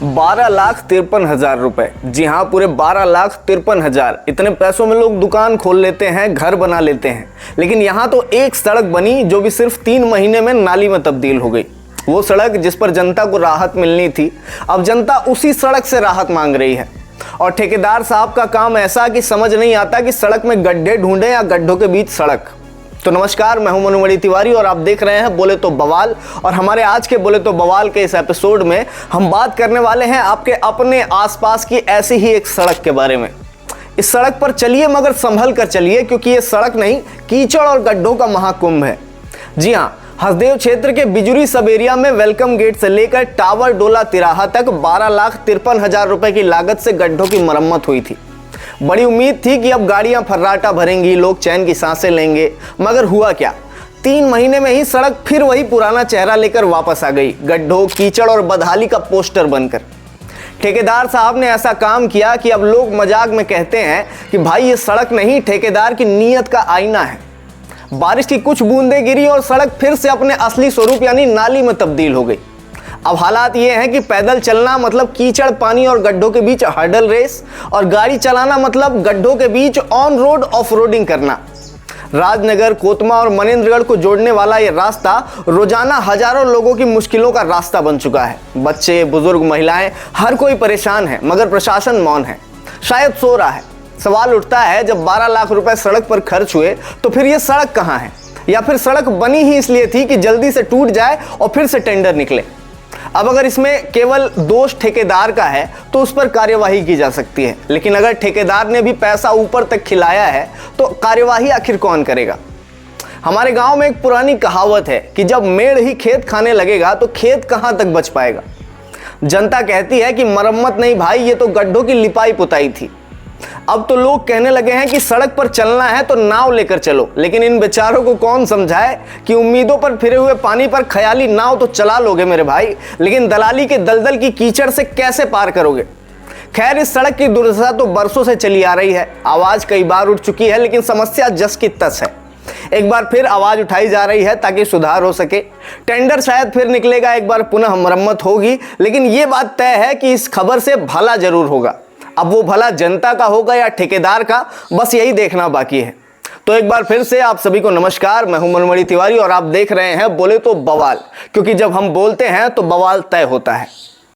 12,53,000 रुपए। जी हाँ, पूरे 12,53,000। इतने पैसों में लोग दुकान खोल लेते हैं, घर बना लेते हैं। लेकिन यहाँ तो एक सड़क बनी जो भी सिर्फ 3 महीने में नाली में तब्दील हो गई। वो सड़क जिस पर जनता को राहत मिलनी थी, अब जनता उसी सड़क से राहत मांग रही है। और ठेकेदार साहब का काम ऐसा कि समझ नहीं आता कि सड़क में गड्ढे ढूंढे या गड्ढों के बीच सड़क। तो नमस्कार, मैं हूं मनुमणि तिवारी और आप देख रहे हैं बोले तो बवाल। और हमारे आज के बोले तो बवाल के इस एपिसोड में हम बात करने वाले हैं आपके अपने आसपास की ऐसी ही एक सड़क के बारे में। इस सड़क पर चलिए, मगर संभल कर चलिए, क्योंकि ये सड़क नहीं, कीचड़ और गड्ढों का महाकुंभ है। जी हाँ, हसदेव क्षेत्र के बिजुरी सब एरिया में वेलकम गेट से लेकर टावर डोला तिराहा तक 12,53,000 रुपए की लागत से गड्ढों की मरम्मत हुई थी। बड़ी उम्मीद थी कि अब गाड़ियां फर्राटा भरेंगी, लोग चैन की सांसें लेंगे, मगर हुआ क्या? 3 महीने में ही सड़क फिर वही पुराना चेहरा लेकर वापस आ गई, गड्ढों, कीचड़ और बदहाली का पोस्टर बनकर। ठेकेदार साहब ने ऐसा काम किया कि अब लोग मजाक में कहते हैं कि भाई ये सड़क नहीं, ठेकेदार की नीयत का आईना है। बारिश की कुछ बूंदें गिरी और सड़क फिर से अपने असली स्वरूप यानी नाली में तब्दील हो गई। अब हालात ये हैं कि पैदल चलना मतलब कीचड़, पानी और गड्ढों के बीच हर्डल रेस, और गाड़ी चलाना मतलब गड्ढों के बीच ऑन रोड ऑफ रोडिंग करना। राजनगर, कोतमा और मनेंद्रगढ़ को जोड़ने वाला ये रास्ता रोजाना हजारों लोगों की मुश्किलों का रास्ता बन चुका है। बच्चे, बुजुर्ग, महिलाएं, हर कोई परेशान है, मगर प्रशासन मौन है, शायद सो रहा है। सवाल उठता है, जब 12 लाख रुपए सड़क पर खर्च हुए तो फिर ये सड़क कहाँ है? या फिर सड़क बनी ही इसलिए थी कि जल्दी से टूट जाए और फिर से टेंडर निकले? अब अगर इसमें केवल दोष ठेकेदार का है तो उस पर कार्यवाही की जा सकती है, लेकिन अगर ठेकेदार ने भी पैसा ऊपर तक खिलाया है तो कार्यवाही आखिर कौन करेगा? हमारे गांव में एक पुरानी कहावत है कि जब मेढ़ ही खेत खाने लगेगा तो खेत कहां तक बच पाएगा। जनता कहती है कि मरम्मत नहीं भाई, ये तो गड्ढों की लिपाई पुताई थी। अब तो लोग कहने लगे हैं कि सड़क पर चलना है तो नाव लेकर चलो, लेकिन इन बेचारों को कौन समझाए कि उम्मीदों पर फिरे हुए पानी पर ख्याली नाव तो चला लोगे मेरे भाई, लेकिन दलाली के दलदल की कीचड़ से कैसे पार करोगे? खैर, इस सड़क की दुर्दशा तो बरसों से चली आ रही है। आवाज कई बार उठ चुकी है, लेकिन समस्या जस की तस है। एक बार फिर आवाज उठाई जा रही है ताकि सुधार हो सके। टेंडर शायद फिर निकलेगा, एक बार पुनः मरम्मत होगी, लेकिन यह बात तय है कि इस खबर से भला जरूर होगा। अब वो भला जनता का होगा या ठेकेदार का, बस यही देखना बाकी है। तो एक बार फिर से आप सभी को नमस्कार, मैं हूं मनुमणि तिवारी और आप देख रहे हैं बोले तो बवाल, क्योंकि जब हम बोलते हैं तो बवाल तय होता है।